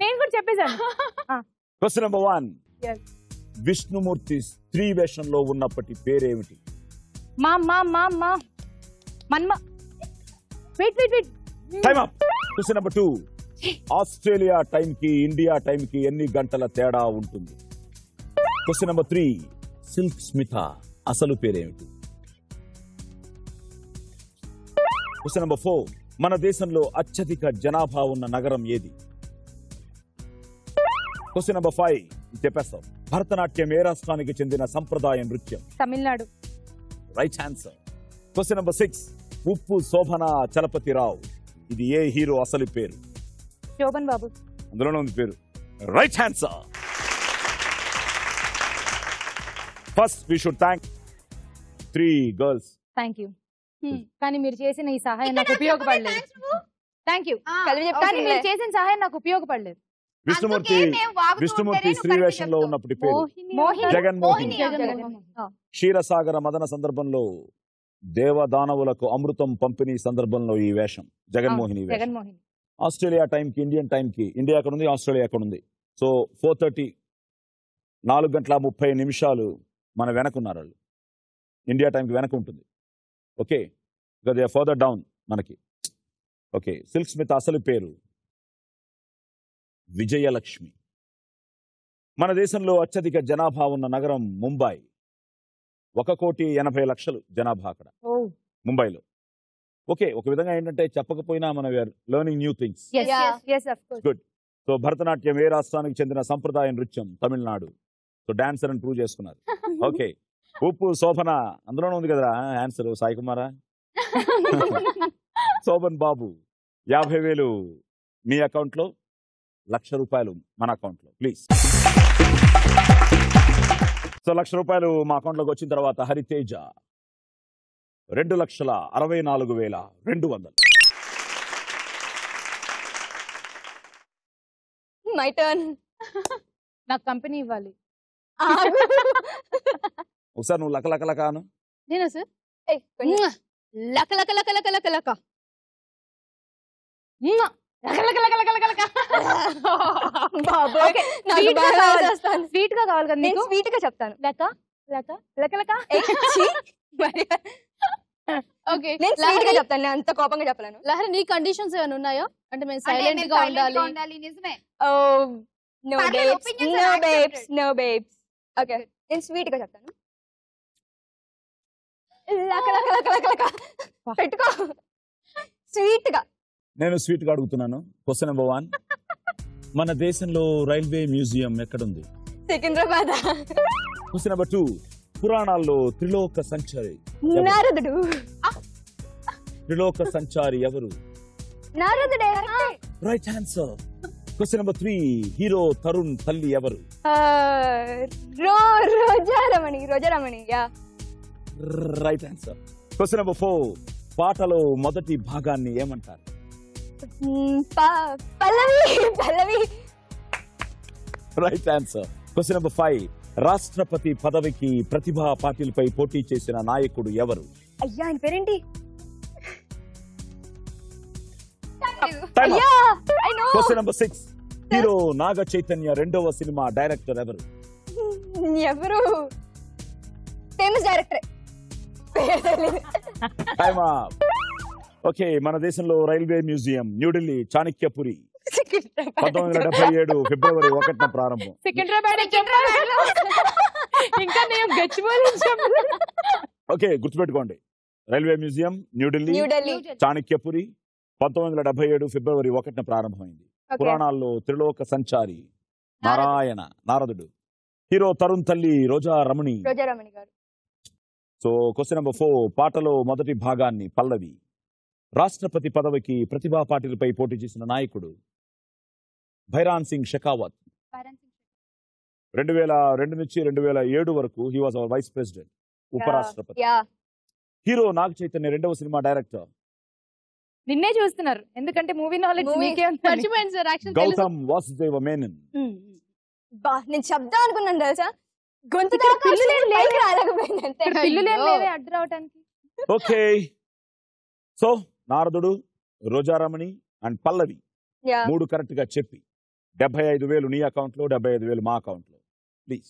నేను కూడా చెప్పేశాను. Question number 1. విష్ణుమూర్తి స్త్రీ వేషంలో ఉన్నప్పటి పేరేమిటి? మా మా మా మా మన్మ. Wait wait wait. Time up. Question number 2. Australia time కి ఇండియా టైం కి ఎన్ని గంటల తేడా ఉంటుంది? Question number 3. సిల్క్ స్మిత అసలు పేరేమిటి? Question number 4. మన దేశంలో అత్యధిక జనాభా ఉన్న నగరం ఏది? Question number 5. చెప్పేస్తాం. భరతనాట్యం ఏ రాష్ట్రానికి చెందిన సంప్రదాయ నృత్యం? Tamil Nadu. Right answer. Question number 6. ఉప్పు శోభన చలపతిరావు ఇది ఏ హీరో అసలు పేరు? శోభన్ బాబు. అందులోనే ఉంది పేరు. Right answer. First we should thank 3 girls. Thank you. కానీ మీరు చేసిన ఈ సహాయం నాకు ఉపయోగపడలేదు. Thank you. కానీ మీరు చేసిన సహాయం నాకు ఉపయోగపడలేదు. విష్ణుమూర్తి స్త్రీ వేషంలో ఉన్నప్పటి పేరు జగన్మోహిని. క్షీరసాగర మదన సందర్భంలో దేవదానవులకు అమృతం పంపిణీ సందర్భంలో ఈ వేషం జగన్మోహిని. ఆస్ట్రేలియా టైంకి ఇండియన్ టైంకి ఇండియా అక్కడ ఉంది, ఆస్ట్రేలియా అక్కడ ఉంది. సో 4:30 4:30 మన వెనకున్నారు వాళ్ళు. ఇండియా టైంకి వెనక ఉంటుంది. ఓకే, దే ఫర్దర్ డౌన్ మనకి. ఓకే, సిల్క్ స్మిత్ అసలు పేరు విజయలక్ష్మి. మన దేశంలో అత్యధిక జనాభా ఉన్న నగరం ముంబై. 1,80,00,000 జనాభా అక్కడ ముంబైలో. ఓకే, ఒక విధంగా ఏంటంటే చెప్పకపోయినా మన learning new things. Good. So Bharatanatyam ఏ రాష్ట్రానికి చెందిన సంప్రదాయ నృత్యం? తమిళనాడు. సో డాన్సర్ అని ప్రూవ్ చేసుకున్నారు. ఓకే, ఉప్పు శోభన అందులోనే ఉంది కదా ఆన్సర్. సాయి కుమారా, శోభన్ బాబు 50,000 మీ అకౌంట్లో, ₹1,00,000 మన అకౌంట్లో. ప్లీజ్. సో ₹1,00,000 మా అకౌంట్లోకి వచ్చిన తర్వాత హరితేజ 2,64,200. My turn. నాకు కంపెనీ ఇవ్వాలి. ఒకసారి నువ్వు లక లక లక అను. నేనా సార్? లక లక లక లక లక లక స్వీట్ గా కావాలి కదా నేను నీకు? స్వీట్ గా చెప్తాను. లక లక లక లక. ఓకే నేను స్వీట్ గా చెప్తాను, నేను అంత కోపంగా చెప్పలేను. లహరి నీ కండిషన్స్ ఏమైనా ఉన్నాయా? అంటే మేము సైలెంట్ గా ఉండాలి. నిజమే. నో పర్లేదు, babes, opinions no are babes, accepted. No babes. Okay నేను స్వీట్ గా చెప్తాను. లక లక లక లక లక. పెట్టుకో స్వీట్ గా. నేను స్వీట్ గా అడుగుతున్నాను. Question number 1. మన దేశంలో రైల్వే మ్యూజియం ఎక్కడుంది? సికింద్రాబాద్. Question number 2. పురాణాల్లో త్రిలోక సంచారి నారదుడు. త్రిలోక సంచారి ఎవరు? నారదుడే. Right answer. Question number 3. Hero Tarun తల్లి ఎవరు? Rojaramani. Rojaramani. Yeah right answer. Question number 4. పాటలో మొదటి భాగాన్ని ఏమంటారు? పల్లవి. పల్లవి. Right answer. Question number 5. రాష్ట్రపతి పదవికి ప్రతిభా పాటిల్పై పోటీ చేసిన నాయకుడు ఎవరు? అయ్యా ఆయన పేరేంటి? Time up. I know. Question number 6. Hero Naga Chaitanya రెండవ సినిమా డైరెక్టర్ ఎవరు? ఎవరు? Famous director. Time up. Okay, మన దేశంలో రైల్వే మ్యూజియం న్యూఢిల్లీ చాణక్యపురి 1977 ఫిబ్రవరి 1న ప్రారంభం. సికింద్రాబాద్ ఇంకా నేను గచ్చిబౌలి చెప్పను. ఓకే, గుర్తుపెట్టుకోండి. Railway museum New Delhi New Delhi. చాణక్యపురి 1977 ఫిబ్రవరి 1న ప్రారంభమైంది. పురాణాల్లో త్రిలోక సంచారి నారదుడు. హీరో తరుణ్ తల్లి రోజా రమణి. రోజారమణి గారు. So question number 4. పాటలో మొదటి భాగాన్ని పల్లవి. రాష్ట్రపతి పదవికి ప్రతిభా పాటిల్పై పోటీ చేసిన నాయకుడు భైరాన్ సింగ్ షెకావత్. 2002 నుంచి 2007 వరకు he was our vice president, ఉపరాష్ట్రపతి. యా హీరో నాగ చైతన్య రెండవ సినిమా డైరెక్టర్. నిన్నే చూస్తున్నారు ఎందుకంటే మూవీ నాలెడ్జ్ Movie నీకే ఉంది. మర్చిపోయింది సార్. యాక్చువల్ గౌతమ్ వాసుదేవ మేనన్. బా నేను శబ్దం అనుకున్నాను తెలుసా, గొంతు దాకా పిల్లులేం వచ్చింది, పైకి రాలేకపోయింది అంతే. పిల్లులేం లేవే అడ్డు రావడానికి. ఓకే, సో నారదుడు, Rojaramani and Pallavi yeah 3 correct గా చెప్పి 75,000 నీ అకౌంట్ లో, 75,000 మా అకౌంట్ లో. ప్లీజ్.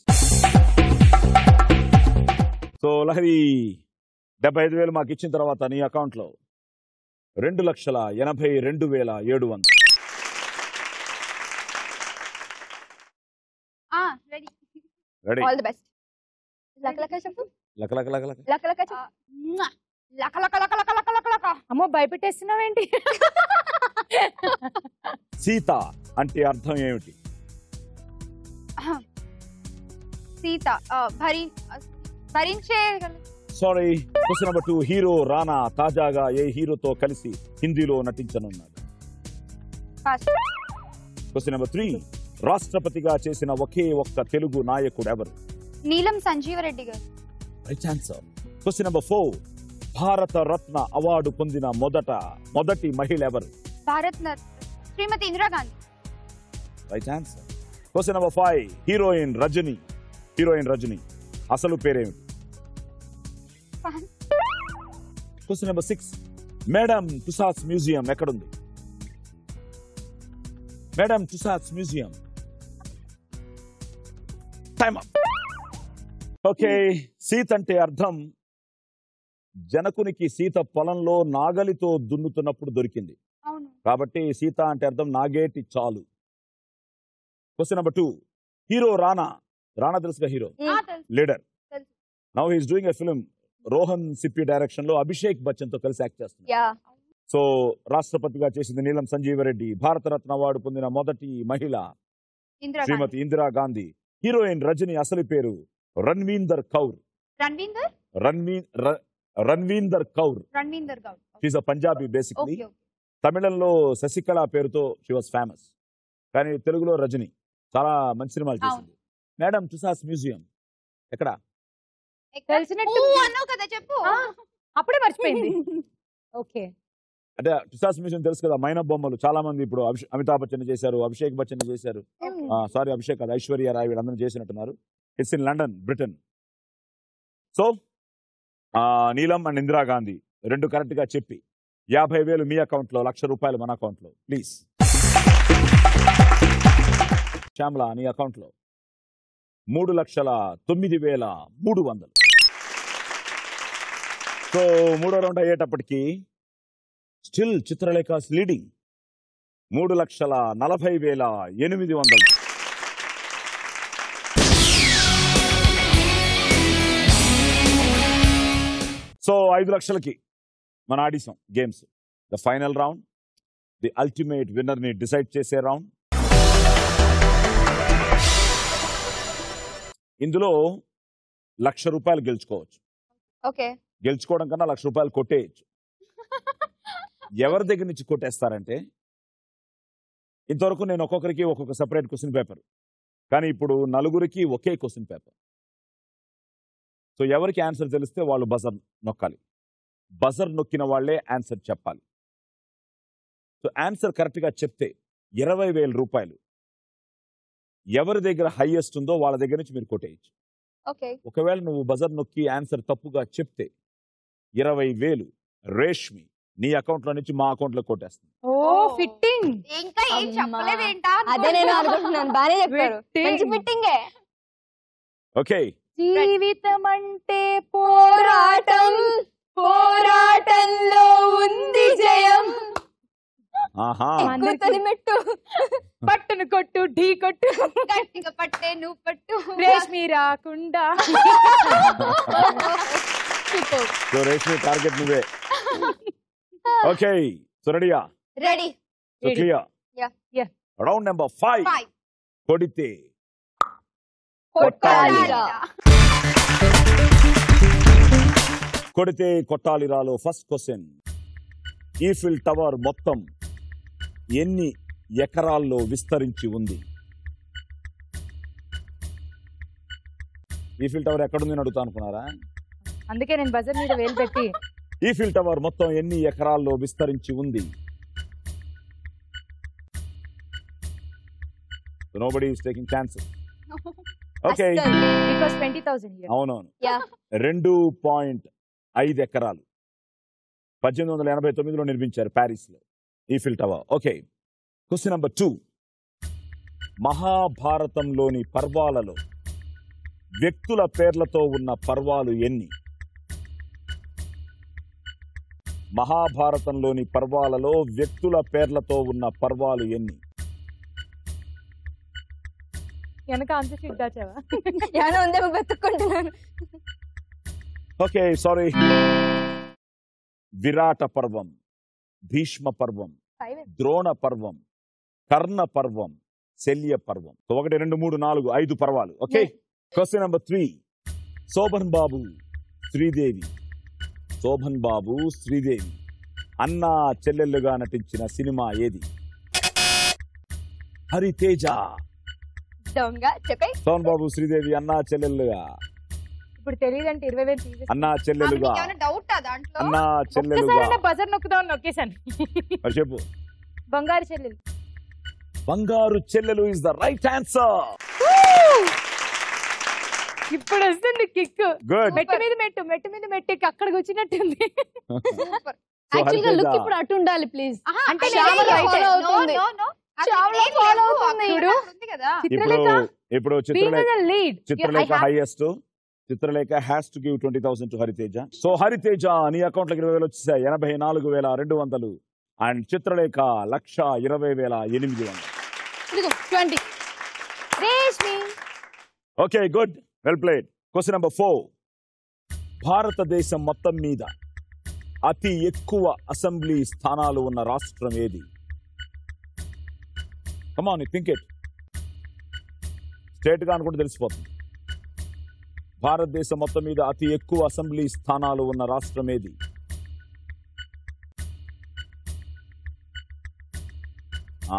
సో లహరి 75,000 మాకు ఇచ్చిన తర్వాత నీ అకౌంట్ లో 2,82,700. Ready. Ready? All the best. లక లక చెప్పు. లక లక లక లక. లక లక చెప్పు. లక లక లక లక లక లక లక. అమ్మో భయపెట్టేస్తున్నావేంటి? సీత అంటే అర్థం ఏమిటి? సీత భరించే. సారీ. Question number 2. హీరో రానా తాజాగా ఏ హీరోతో కలిసి హిందీలో నటించనున్నాడు? Question number 3. రాష్ట్రపతిగా చేసిన ఒకే ఒక్క తెలుగు నాయకుడు ఎవరు? Neelam Sanjiva Reddy garu. Right answer. Question number 4. Bharat Ratna award పొందిన మొదటి మహిళ ఎవరు? Bharat Shrimati Indira Gandhi. Right answer. Question number 5. Heroine Rajini అసలు పేరేమిటి? Question number 6. Madam Tussauds museum ఎక్కడుంది? Madam Tussauds museum. Time up. Okay, Sita అంటే అర్థం జనకునికి సీత పొలంలో నాగలితో దున్నుతున్నప్పుడు దొరికింది అవును. కాబట్టి సీత అంటే అర్థం నాగేటి చాలు. Question number 2. హీరో రానా తెలుసుగా, హీరో తెలుసు. లీడర్. తెలుసు. Now he's doing a film Rohan Sippy direction లో అభిషేక్ బచ్చన్ తో కలిసి యాక్ట్ చేస్తున్నారు. యా సో రాష్ట్రపతిగా చేసింది నీలం సంజీవరెడ్డి. భారతరత్న అవార్డు పొందిన మొదటి మహిళ ఇందిరాగాంధీ. శ్రీమతి ఇందిరాగాంధీ. హీరోయిన్ రజని అసలు పేరు Ranvinder Kaur. Ranvinder Kaur. She a Punjabi basically. Okay okay. తమిళంలో శశికళ పేరుతో షీ వాస్ ఫేమస్, కానీ తెలుగులో రజని. చాలా మంచి సినిమాలు చేసింది. మేడం టుసాడ్స్ మ్యూజియం ఎక్కడ? తెలిసినట్టు అన్నావు కదా చెప్పు. అప్పుడే మర్చిపోయింది. ఓకే, అంటే టుసాస్ మిషన్ తెలుసు కదా, మైనప్ బొమ్మలు చాలా మంది ఇప్పుడు అమితాబ్ బచ్చన్ చేశారు, అభిషేక్ బచ్చన్ చేశారు. సారీ అభిషేక్ కాదు, ఐశ్వర్య రాయ్ వీళ్ళందరూ చేసినట్టున్నారు. It's in London, Britain. So నీలం అండ్ ఇందిరాగాంధీ రెండు కరెక్ట్ గా చెప్పి 50,000 మీ అకౌంట్ లో, ₹1,00,000 మన అకౌంట్ లో. ప్లీజ్ శ్యామల నీ అకౌంట్ లో 3,09,300. సో మూడో రౌండ్ అయ్యేటప్పటికి స్టిల్ చిత్రలేఖ లీడింగ్ 3,40,800. సో 5 లక్షలకి మన audition games, the final round, the ultimate winner ని డిసైడ్ చేసే రౌండ్. ఇందులో ₹1,00,000 గెలుచుకోవచ్చు. ఓకే, గెలుచుకోవడం కన్నా ₹1,00,000 కొట్టేయచ్చు. ఎవరి దగ్గర నుంచి కొట్టేస్తారంటే, ఇంతవరకు నేను ఒక్కొక్కరికి ఒక్కొక్క సెపరేట్ క్వశ్చన్ పేపర్, కానీ ఇప్పుడు నలుగురికి ఒకే క్వశ్చన్ పేపర్. సో ఎవరికి ఆన్సర్ తెలిస్తే వాళ్ళు బజర్ నొక్కాలి. బజర్ నొక్కిన వాళ్ళే ఆన్సర్ చెప్పాలి. సో ఆన్సర్ కరెక్ట్గా చెప్తే ₹20,000 ఎవరి దగ్గర హైయెస్ట్ ఉందో వాళ్ళ దగ్గర నుంచి మీరు కొట్టేయచ్చు. ఓకే, ఒకవేళ నువ్వు బజర్ నొక్కి ఆన్సర్ తప్పుగా చెప్తే 20,000 రేష్మి నీ అకౌంట్ లో నుంచి మా అకౌంట్ లో కొట్టేస్తుంది. ఓ ఫిట్టింగ్. ఇంకా ఏం చెప్పలేదేంటా? అదే నేను అనుకుంటున్నాను. బానే చెప్పారు, మంచి ఫిట్టింగే. ఓకే, జీవితం అంటే పోరాటం, పోరాటంలో ఉంది జయం. ఆహా, మెట్టు పట్టును కొట్టు, ఢీ కొట్టు, గట్టిగా పట్టే నువ్వు పట్టు. రేష్మి రాకుండా. సో రేష్మి టార్గెట్ నువ్వే. ఓకే, సో రెడీయా? Ready. So clear. Yeah. Round number 5. కొడితే కొట్టాలిరా. కొడితే కొట్టాలిరాలో ఫస్ట్ క్వశ్చన్. ఈఫిల్ టవర్ మొత్తం ఎన్ని ఎకరాల్లో విస్తరించి ఉంది? ఈఫిల్ టవర్ ఎక్కడుంది అని అడుగుతా అనుకున్నారా? అందుకే నేను బజర్ మీద వేలు పెట్టి ఈఫిల్ టవర్ మొత్తం ఎన్ని ఎకరాల్లో విస్తరించి ఉంది? Nobody is taking chances. Okay, because 20,000 here. అవునవును, యా, 2.5 ఎకరాలు 1889లో నిర్మించారు ప్యారిస్ లో Eiffel tower. Okay, question number 2. మహాభారతంలోని పర్వాలలో వ్యక్తుల పేర్లతో ఉన్న పర్వాలు ఎన్ని? మహాభారతంలోని పర్వాలలో వ్యక్తుల పేర్లతో ఉన్న పర్వాలు ఎన్ని? వెనక అంత షీట్ దాచావా? యాన ఉందేమో వెతుక్కుంటున్నాను. Okay, sorry. విరాట పర్వం, భీష్మ పర్వం, ద్రోణ పర్వం, కర్ణ పర్వం, శల్య పర్వం. 1 2 3 4 5 పర్వాలు. Okay, question number 3. Sobhan Babu Sridevi, Sobhan Babu Sridevi అన్నా చెల్లెళ్ళుగా నటించిన సినిమా ఏది? హరితేజ. దొంగ చెప్పే. శోభన్ బాబు శ్రీదేవి అన్నా చెల్లెళ్ళుగా, ఇప్పుడు తెలియదంటే 20,000 తీసేసి అన్నా చెల్లెలుగా, డౌటా దాంట్లో? అన్నా చెల్లెలుగా. ఒక్కసారైనా బజర్ నొక్కుదామని నొక్కేశాను. మరి చెప్పు. బంగారు చెల్లెలు. బంగారు చెల్లెలు ఇస్ ద రైట్ ఆన్సర్. ఇప్పుడు వస్తుంది కిక్. గుడ్. మెట్టు మీద మెట్టు, మెట్టు మీద మెట్టు ఎక్కి అక్కడికి వచ్చినట్టుంది. యాక్చువల్ గా లుక్ ఇప్పుడు అటు ఉండాలి ప్లీజ్. అంటే శ్యామల follow అవుతుంది. చాలా ఫాలో అవుతుంది. చూడు. ఉంది కదా. ఇప్పుడు Being in the lead. Chitralekha I have- highest. Chitralekha has to give 20,000 to Hariteja. So Hariteja నీ అకౌంట్ లోకి 20,000 వచ్చేసాయి, 84,200. అండ్ చిత్రలేఖ 1,20,800. ఇదిగో 20. Reshmi. Okay, good, well played. Question number 4. భారతదేశం మొత్తం మీద అతి ఎక్కువ అసెంబ్లీ స్థానాలు ఉన్న రాష్ట్రం ఏది? Come on, think it. State గా అనుకుంటే తెలిసిపోతుంది. భారతదేశం మొత్తం మీద అతి ఎక్కువ అసెంబ్లీ స్థానాలు ఉన్న రాష్ట్రం ఏది?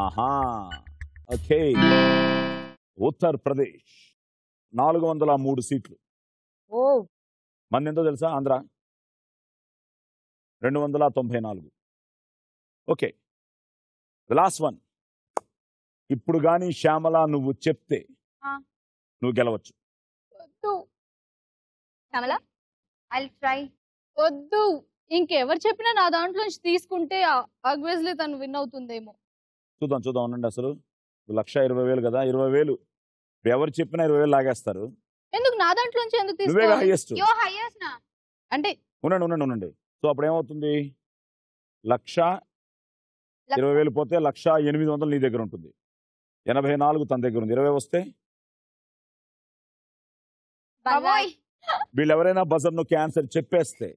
ఆహా, ఓకే, ఉత్తరప్రదేశ్ 403 సీట్లు. ఓ మంది ఎంతో తెలుసా? ఆంధ్ర 294. Okay, last one. ఇప్పుడు కానీ శ్యామల నువ్వు చెప్తే నువ్వు గెలవచ్చు. వద్దు శ్యామల ఐ ట్రై. వద్దు, ఇంకెవరు చెప్పినా నా దాంట్లోంచి తీసుకుంటే ఆబ్వియస్లీ తను విన్ అవుతుందేమో. చూద్దాం ఉండండి. అసలు 1,20,000 కదా, 20,000 ఎవరు చెప్పినా 20,000 లాగేస్తారు. ఎందుకు నా దాంట్లోంచి ఎందుకు నువ్వే తీసుకోవాలి? హైయెస్ట్. అంటే ఉండండి. సో అప్పుడు ఏమవుతుంది? 1,20,000 పోతే 1,08,000 నీ దగ్గర ఉంటుంది. 84 తన దగ్గర ఉంది. 20 వస్తే వీళ్ళు ఎవరైనా బజర్ ను క్యాన్సర్ చెప్పేస్తే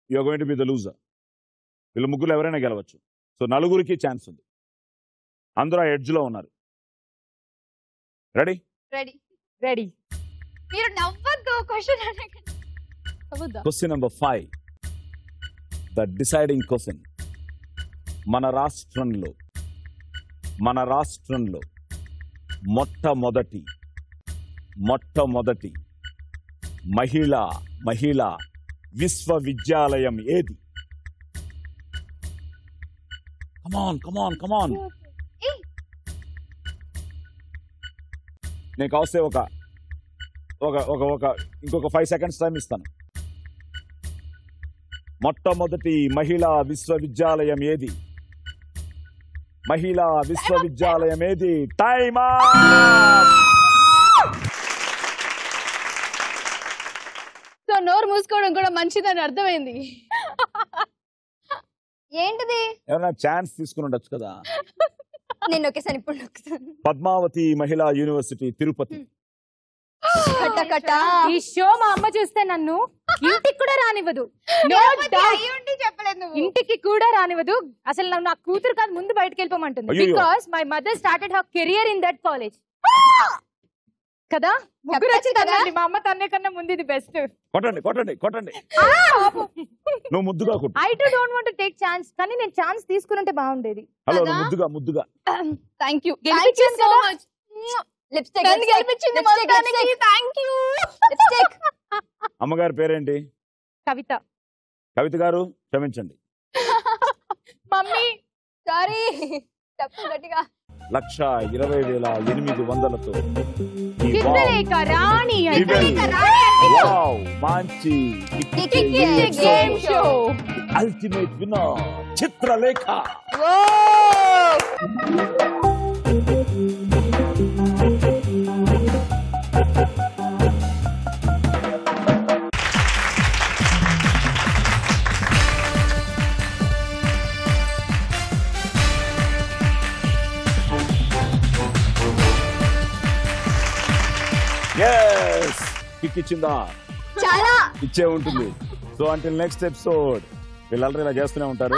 you are going to be the loser. వీళ్ళు ముగ్గురు ఎవరైనా గెలవచ్చు. సో నలుగురికి ఛాన్స్ ఉంది. అందరూ ఆ ఎడ్జ్ లో ఉన్నారు. రెడీ? రెడీ. మీరు నవ్వద్దు. క్వశ్చన్ అవద్దా? Question number 5, the deciding question. మన రాష్ట్రంలో మొట్టమొదటి మహిళా విశ్వవిద్యాలయం ఏది? కమాన్. నేను కావస్తే ఇంకొక 5 seconds టైం ఇస్తాను. మొట్టమొదటి మహిళా విశ్వవిద్యాలయం ఏది? టైమ్ సో నోరు మూసుకోవడం కూడా మంచిదని అర్థమైంది. ఏంటిది? ఎవరైనా ఛాన్స్ తీసుకుని ఉండొచ్చు కదా. నేను నొక్కేసాను, ఇప్పుడు నొక్కుతాను. పద్మావతి మహిళా యూనివర్సిటీ తిరుపతి. ఈ షో మా అమ్మ చూస్తే నన్ను ఇంటికి కూడా రానివ్వదు. చెప్పలేదు నువ్వు. ఇంటికి కూడా రానివ్వదు. అసలు నా కూతురు కాదు, ముందు బయటకు వెళ్ళిపోమంటుంది. Because my mother started her career in that college కదా. ముగ్గురు వచ్చి తనండి, మా అమ్మ తన్నే కన్నా ముందు ఇది బెస్ట్. కొట్టండి. నువ్వు ముద్దుగా కొట్టు. I to don't want to take chance, కానీ నేను ఛాన్స్ తీసుకుంటే బాగుండేది. హలో, ముద్దుగా. థ్యాంక్ యూ గెలిపించేది సో కదా? మచ్. లిప్స్టిక్ నన్ను గెలిపించింది మొత్తానికి. Thank you. అమ్మగారి పేరేంటి? కవిత గారు క్షమించండి. మమ్మీ సారీ, తప్పు గట్టిగా. 1,20,800తో చిత్రలేఖ రాణి మంచి game show ultimate winner Chitralekha. Kick ఇచ్చిందా? చాలా ఇచ్చే ఉంటుంది. సో అంటిల్ నెక్స్ట్ ఎపిసోడ్ వీళ్ళందరూ ఇలా చేస్తూనే ఉంటారు.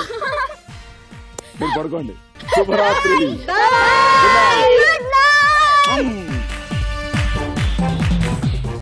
మీరు పడుకోండి. శుభరాత్రి.